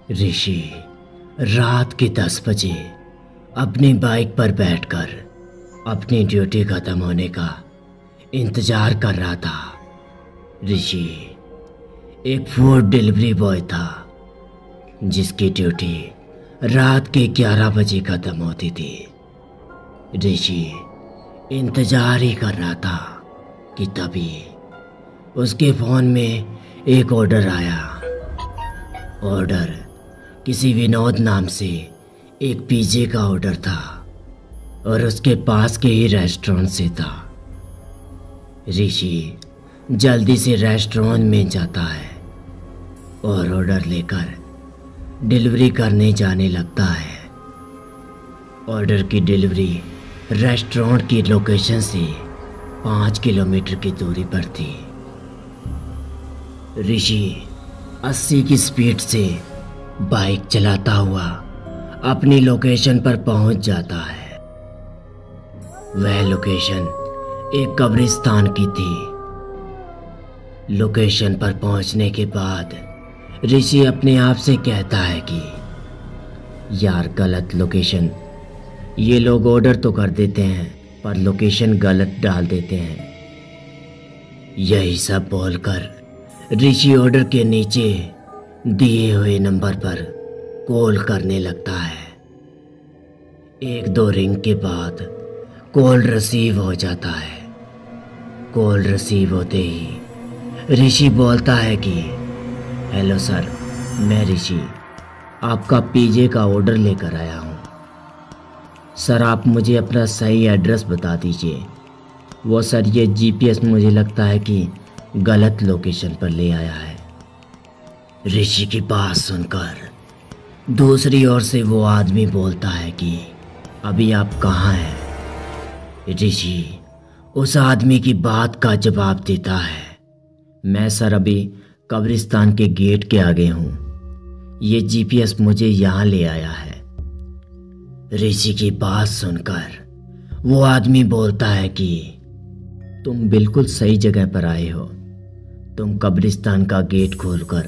ऋषि रात के 10 बजे अपनी बाइक पर बैठकर अपनी ड्यूटी खत्म होने का इंतजार कर रहा था। ऋषि एक फूड डिलीवरी बॉय था जिसकी ड्यूटी रात के 11 बजे खत्म होती थी। ऋषि इंतजार ही कर रहा था कि तभी उसके फ़ोन में एक ऑर्डर आया। ऑर्डर किसी विनोद नाम से एक पिज़्ज़े का ऑर्डर था और उसके पास के ही रेस्टोरेंट से था। ऋषि जल्दी से रेस्टोरेंट में जाता है और ऑर्डर लेकर डिलीवरी करने जाने लगता है। ऑर्डर की डिलीवरी रेस्टोरेंट की लोकेशन से 5 किलोमीटर की दूरी पर थी। ऋषि 80 की स्पीड से बाइक चलाता हुआ अपनी लोकेशन पर पहुंच जाता है। वह लोकेशन एक कब्रिस्तान की थी। लोकेशन पर पहुंचने के बाद ऋषि अपने आप से कहता है कि यार गलत लोकेशन, ये लोग ऑर्डर तो कर देते हैं पर लोकेशन गलत डाल देते हैं। यही सब बोलकर ऋषि ऑर्डर के नीचे दिए हुए नंबर पर कॉल करने लगता है। 1-2 रिंग के बाद कॉल रिसीव हो जाता है। कॉल रिसीव होते ही ऋषि बोलता है कि हेलो सर, मैं ऋषि आपका पिज़्ज़े का ऑर्डर लेकर आया हूँ। सर आप मुझे अपना सही एड्रेस बता दीजिए। वो सर ये जीपीएस मुझे लगता है कि गलत लोकेशन पर ले आया है। ऋषि की बात सुनकर दूसरी ओर से वो आदमी बोलता है कि अभी आप कहाँ हैं? ऋषि उस आदमी की बात का जवाब देता है, मैं सर अभी कब्रिस्तान के गेट के आगे हूँ। ये जीपीएस मुझे यहाँ ले आया है। ऋषि की बात सुनकर वो आदमी बोलता है कि तुम बिल्कुल सही जगह पर आए हो। तुम कब्रिस्तान का गेट खोलकर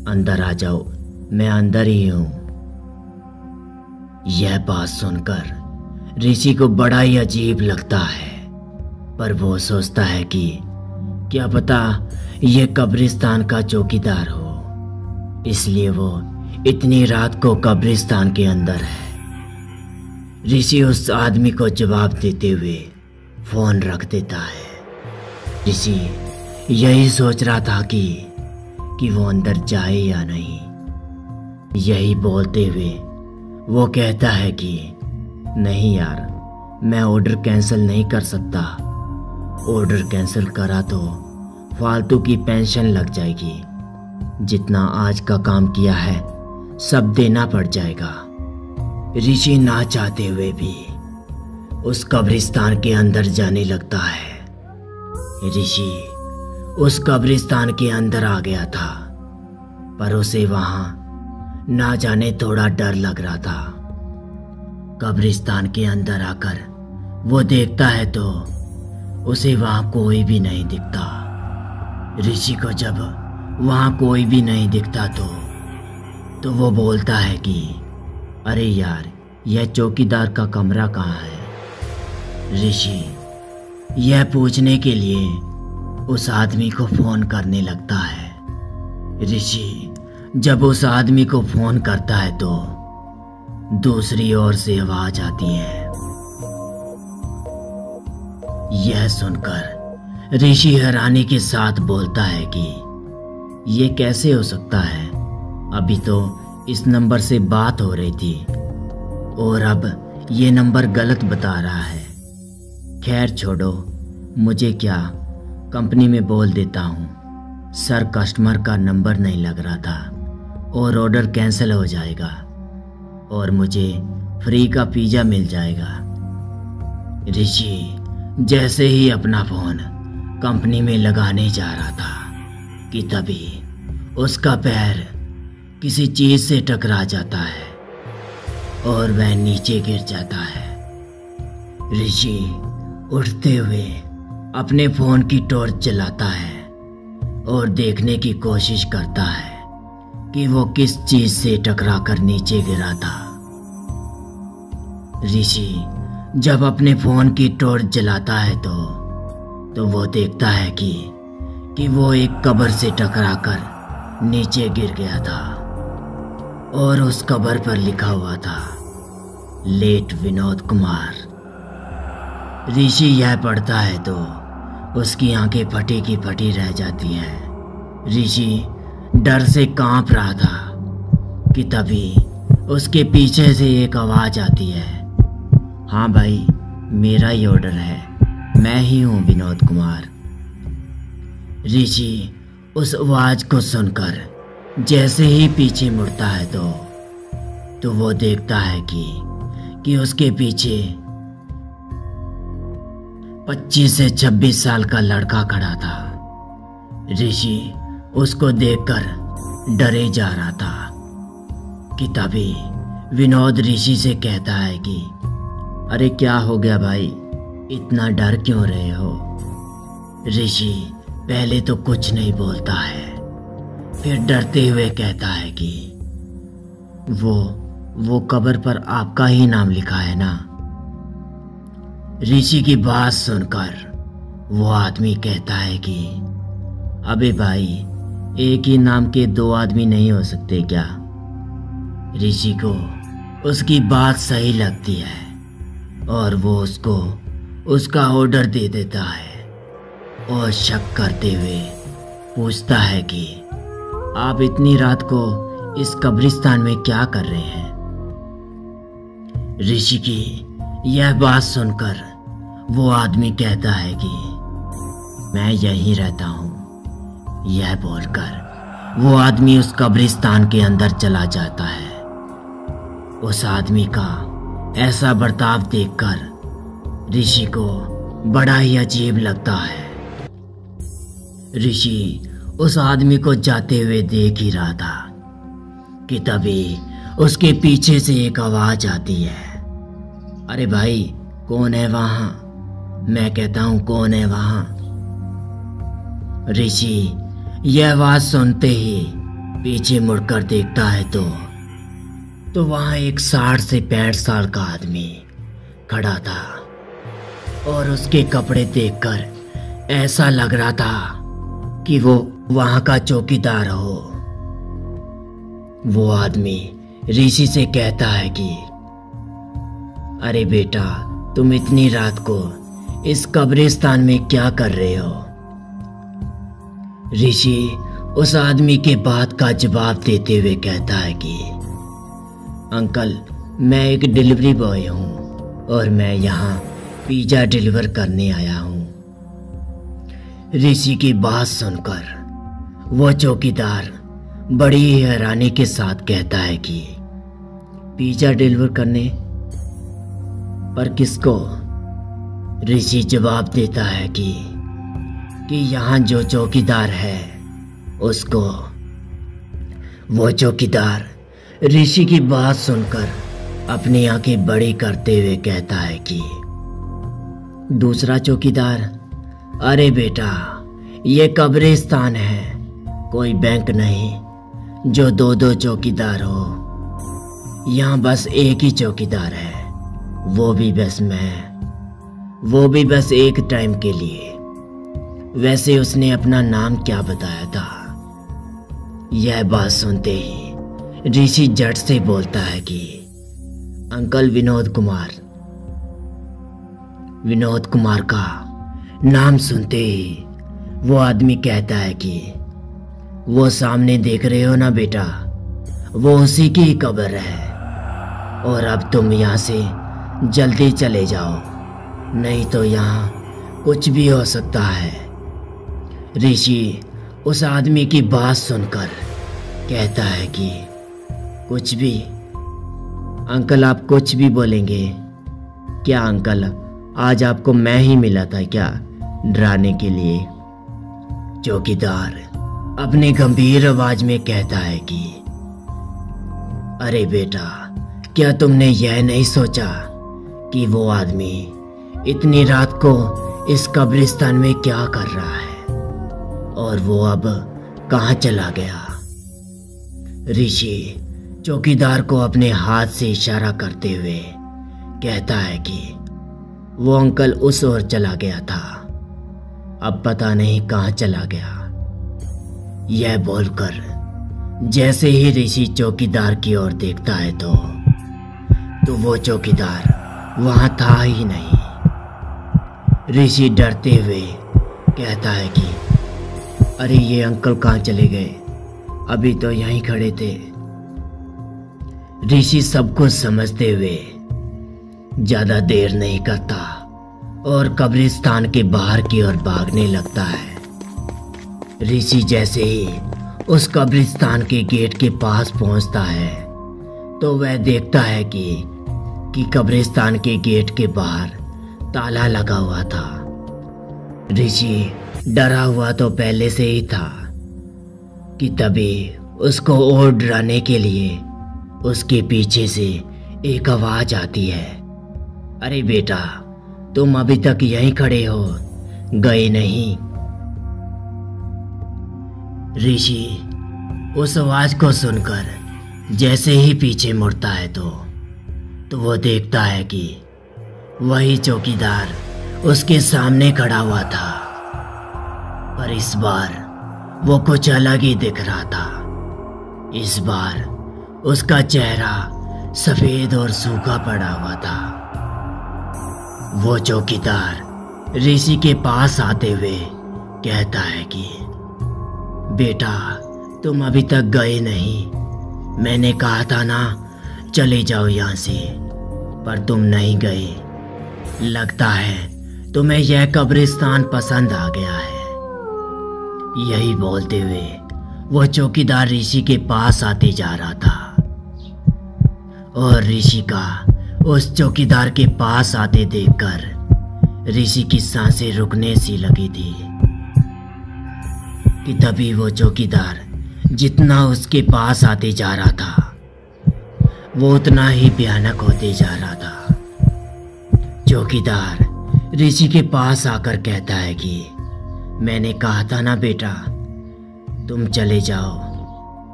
अंदर आ जाओ, मैं अंदर ही हूँ। यह बात सुनकर ऋषि को बड़ा ही अजीब लगता है, पर वो सोचता है कि क्या पता ये कब्रिस्तान का चौकीदार हो, इसलिए वो इतनी रात को कब्रिस्तान के अंदर है। ऋषि उस आदमी को जवाब देते हुए फोन रख देता है। ऋषि यही सोच रहा था कि वो अंदर जाए या नहीं। यही बोलते हुए वो कहता है कि नहीं यार, मैं ऑर्डर कैंसिल नहीं कर सकता। ऑर्डर कैंसिल करा तो फालतू की पेंशन लग जाएगी। जितना आज का काम किया है सब देना पड़ जाएगा। ऋषि ना चाहते हुए भी उस कब्रिस्तान के अंदर जाने लगता है। ऋषि उस कब्रिस्तान के अंदर आ गया था, पर उसे वहां ना जाने थोड़ा डर लग रहा था। कब्रिस्तान के अंदर आकर वो देखता है तो उसे वहां कोई भी नहीं दिखता। ऋषि को जब वहां कोई भी नहीं दिखता तो वो बोलता है कि अरे यार, यह चौकीदार का कमरा कहाँ है? ऋषि यह पूछने के लिए उस आदमी को फोन करने लगता है। ऋषि जब उस आदमी को फोन करता है तो दूसरी ओर से आवाज आती है। यह सुनकर ऋषि हैरानी के साथ बोलता है कि यह कैसे हो सकता है? अभी तो इस नंबर से बात हो रही थी और अब ये नंबर गलत बता रहा है। खैर छोड़ो, मुझे क्या, कंपनी में बोल देता हूँ। सर कस्टमर का नंबर नहीं लग रहा था और ऑर्डर कैंसिल हो जाएगा और मुझे फ्री का पिज़्ज़ा मिल जाएगा। ऋषि जैसे ही अपना फोन कंपनी में लगाने जा रहा था कि तभी उसका पैर किसी चीज से टकरा जाता है और वह नीचे गिर जाता है। ऋषि उठते हुए अपने फोन की टॉर्च जलाता है और देखने की कोशिश करता है कि वो किस चीज से टकरा कर नीचे गिरा था। ऋषि जब अपने फोन की टॉर्च जलाता है तो वो देखता है कि वो एक कब्र से टकराकर नीचे गिर गया था और उस कब्र पर लिखा हुआ था लेट विनोद कुमार। ऋषि यह पढ़ता है तो उसकी आंखें फटी की फटी रह जाती हैं। ऋषि डर से कांप रहा था कि तभी उसके पीछे से एक आवाज आती है, हाँ भाई, मेरा ही ऑर्डर है, मैं ही हूँ विनोद कुमार। ऋषि उस आवाज को सुनकर जैसे ही पीछे मुड़ता है तो वो देखता है कि उसके पीछे 25 से 26 साल का लड़का खड़ा था। ऋषि उसको देखकर डरे जा रहा था कि तभी विनोद ऋषि से कहता है कि अरे क्या हो गया भाई, इतना डर क्यों रहे हो। ऋषि पहले तो कुछ नहीं बोलता है, फिर डरते हुए कहता है कि वो कब्र पर आपका ही नाम लिखा है ना। ऋषि की बात सुनकर वो आदमी कहता है कि अबे भाई, एक ही नाम के दो आदमी नहीं हो सकते क्या। ऋषि को उसकी बात सही लगती है और वो उसको उसका ऑर्डर दे देता है और शक करते हुए पूछता है कि आप इतनी रात को इस कब्रिस्तान में क्या कर रहे हैं। ऋषि की यह बात सुनकर वो आदमी कहता है कि मैं यहीं रहता हूँ। यह बोलकर वो आदमी उस कब्रिस्तान के अंदर चला जाता है। उस आदमी का ऐसा बर्ताव देखकर ऋषि को बड़ा ही अजीब लगता है। ऋषि उस आदमी को जाते हुए देख ही रहा था कि तभी उसके पीछे से एक आवाज आती है, अरे भाई, कौन है वहां। मैं कहता हूं कौन है वहां। ऋषि यह आवाज सुनते ही पीछे मुड़कर देखता है तो वहां एक 60 से 65 साल का आदमी खड़ा था और उसके कपड़े देखकर ऐसा लग रहा था कि वो वहां का चौकीदार हो। वो आदमी ऋषि से कहता है कि अरे बेटा, तुम इतनी रात को इस कब्रिस्तान में क्या कर रहे हो। ऋषि उस आदमी के बात का जवाब देते हुए कहता है कि अंकल, मैं एक डिलीवरी बॉय हूँ और मैं यहाँ पिज्जा डिलीवर करने आया हूँ। ऋषि की बात सुनकर वो चौकीदार बड़ी ही हैरानी के साथ कहता है कि पिज्जा डिलीवर करने पर किसको। ऋषि जवाब देता है कि यहाँ जो चौकीदार है उसको। वो चौकीदार ऋषि की बात सुनकर अपनी आंखें बड़ी करते हुए कहता है कि दूसरा चौकीदार, अरे बेटा, ये कब्रिस्तान है, कोई बैंक नहीं जो दो दो चौकीदार हो। यहाँ बस एक ही चौकीदार है, वो भी बस मैं, वो भी बस एक टाइम के लिए। वैसे उसने अपना नाम क्या बताया था। यह बात सुनते ही ऋषि झट से बोलता है कि अंकल, विनोद कुमार। विनोद कुमार का नाम सुनते ही वो आदमी कहता है कि वो सामने देख रहे हो ना बेटा, वो उसी की कब्र है और अब तुम यहाँ से जल्दी चले जाओ, नहीं तो यहाँ कुछ भी हो सकता है। ऋषि उस आदमी की बात सुनकर कहता है कि कुछ भी। अंकल, आप कुछ भी बोलेंगे क्या। अंकल, आज आपको मैं ही मिला था क्या डराने के लिए। चौकीदार अपने गंभीर आवाज में कहता है कि अरे बेटा, क्या तुमने यह नहीं सोचा कि वो आदमी इतनी रात को इस कब्रिस्तान में क्या कर रहा है और वो अब कहाँ चला गया। ऋषि चौकीदार को अपने हाथ से इशारा करते हुए कहता है कि वो अंकल उस ओर चला गया था, अब पता नहीं कहाँ चला गया। यह बोलकर जैसे ही ऋषि चौकीदार की ओर देखता है तो वो चौकीदार वहां था ही नहीं। ऋषि डरते हुए कहता है कि अरे ये अंकल कहाँ चले गए, अभी तो यहीं खड़े थे। ऋषि सब कुछ समझते हुए ज्यादा देर नहीं करता और कब्रिस्तान के बाहर की ओर भागने लगता है। ऋषि जैसे ही उस कब्रिस्तान के गेट के पास पहुंचता है तो वह देखता है कि कब्रिस्तान के गेट के बाहर ताला लगा हुआ था। ऋषि डरा हुआ तो पहले से ही था कि तभी उसको और डराने के लिए उसके पीछे से एक आवाज आती है, अरे बेटा तुम अभी तक यहीं खड़े हो, गए नहीं। ऋषि उस आवाज को सुनकर जैसे ही पीछे मुड़ता है तो वो देखता है कि वही चौकीदार उसके सामने खड़ा हुआ था, पर इस बार वो कुछ अलग ही दिख रहा था। इस बार उसका चेहरा सफेद और सूखा पड़ा हुआ था। वो चौकीदार ऋषि के पास आते हुए कहता है कि बेटा तुम अभी तक गए नहीं, मैंने कहा था ना चले जाओ यहाँ से, पर तुम नहीं गए। लगता है तुम्हें यह कब्रिस्तान पसंद आ गया है। यही बोलते हुए वो चौकीदार ऋषि के पास आते जा रहा था और ऋषि का उस चौकीदार के पास आते देखकर ऋषि की सांसें रुकने सी लगी थी कि तभी वो चौकीदार जितना उसके पास आते जा रहा था वो उतना ही भयानक होते जा रहा था। चौकीदार ऋषि के पास आकर कहता है कि मैंने कहा था ना बेटा तुम चले जाओ,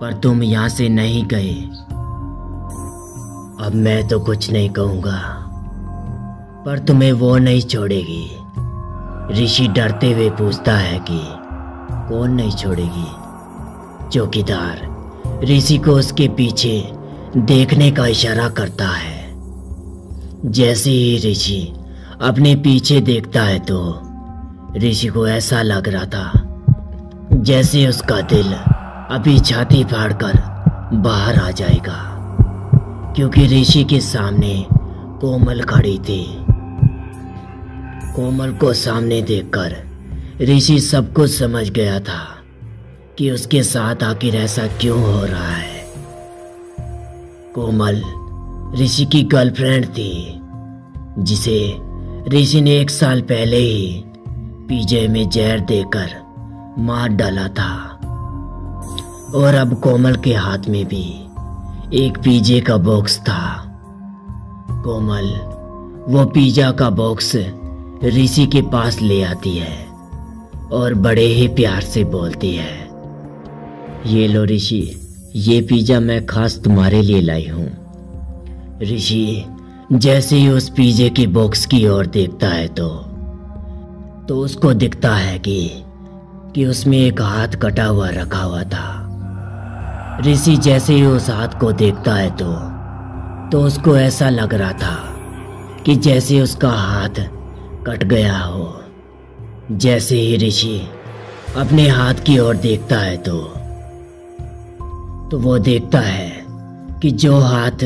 पर तुम यहाँ से नहीं गए। अब मैं तो कुछ नहीं कहूँगा, पर तुम्हें वो नहीं छोड़ेगी। ऋषि डरते हुए पूछता है कि कौन नहीं छोड़ेगी। चौकीदार ऋषि को उसके पीछे देखने का इशारा करता है। जैसे ही ऋषि अपने पीछे देखता है तो ऋषि को ऐसा लग रहा था जैसे उसका दिल अभी छाती फाड़कर बाहर आ जाएगा, क्योंकि ऋषि के सामने कोमल खड़ी थी। कोमल को सामने देखकर ऋषि सब कुछ समझ गया था कि उसके साथ आखिर ऐसा क्यों हो रहा है। कोमल ऋषि की गर्लफ्रेंड थी, जिसे ऋषि ने 1 साल पहले ही पीजे में जहर देकर मार डाला था और अब कोमल के हाथ में भी एक पिज्जे का बॉक्स था। कोमल वो पिज्जा का बॉक्स ऋषि के पास ले आती है और बड़े ही प्यार से बोलती है, ये लो ऋषि, ये पिज्जा मैं खास तुम्हारे लिए लाई हूँ। ऋषि जैसे ही उस पिज्जे के बॉक्स की ओर देखता है तो उसको दिखता है कि उसमें एक हाथ कटा हुआ रखा हुआ था। ऋषि जैसे ही उस हाथ को देखता है तो उसको ऐसा लग रहा था कि जैसे उसका हाथ कट गया हो। जैसे ही ऋषि अपने हाथ की ओर देखता है तो वो देखता है कि जो हाथ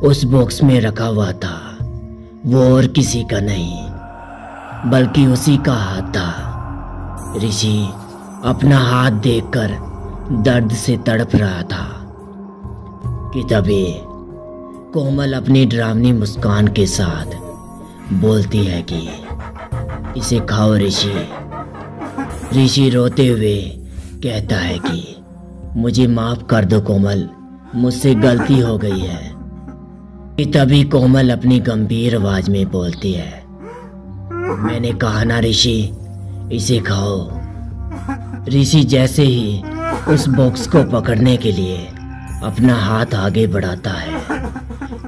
उस बॉक्स में रखा हुआ था वो और किसी का नहीं बल्कि उसी का हाथ था। ऋषि अपना हाथ देखकर दर्द से तड़प रहा था कि तभी कोमल अपनी डरावनी मुस्कान के साथ बोलती है कि इसे खाओ ऋषि। ऋषि रोते हुए कहता है कि मुझे माफ कर दो कोमल, मुझसे गलती हो गई है। तभी कोमल अपनी गंभीर आवाज में बोलती है, मैंने कहा ना ऋषि, इसे खाओ। ऋषि जैसे ही उस बॉक्स को पकड़ने के लिए अपना हाथ आगे बढ़ाता है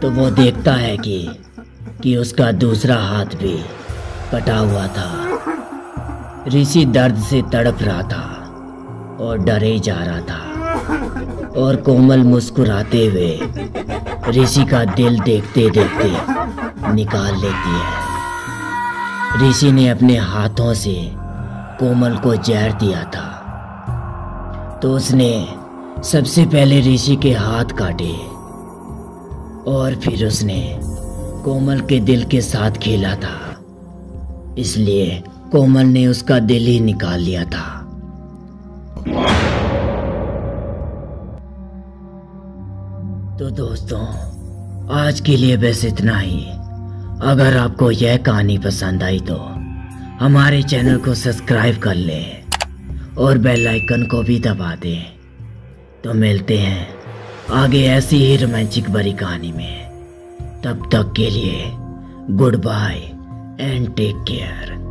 तो वो देखता है कि उसका दूसरा हाथ भी कटा हुआ था। ऋषि दर्द से तड़प रहा था और डरे जा रहा था, और कोमल मुस्कुराते हुए ऋषि का दिल देखते देखते निकाल लेती है। ऋषि ने अपने हाथों से कोमल को जहर दिया था, तो उसने सबसे पहले ऋषि के हाथ काटे और फिर उसने कोमल के दिल के साथ खेला था, इसलिए कोमल ने उसका दिल ही निकाल लिया था। तो दोस्तों, आज के लिए बस इतना ही। अगर आपको यह कहानी पसंद आई तो हमारे चैनल को सब्सक्राइब कर लें और बेल आइकन को भी दबा दें। तो मिलते हैं आगे ऐसी ही रोमांटिक भरी कहानी में। तब तक के लिए good bye and take care.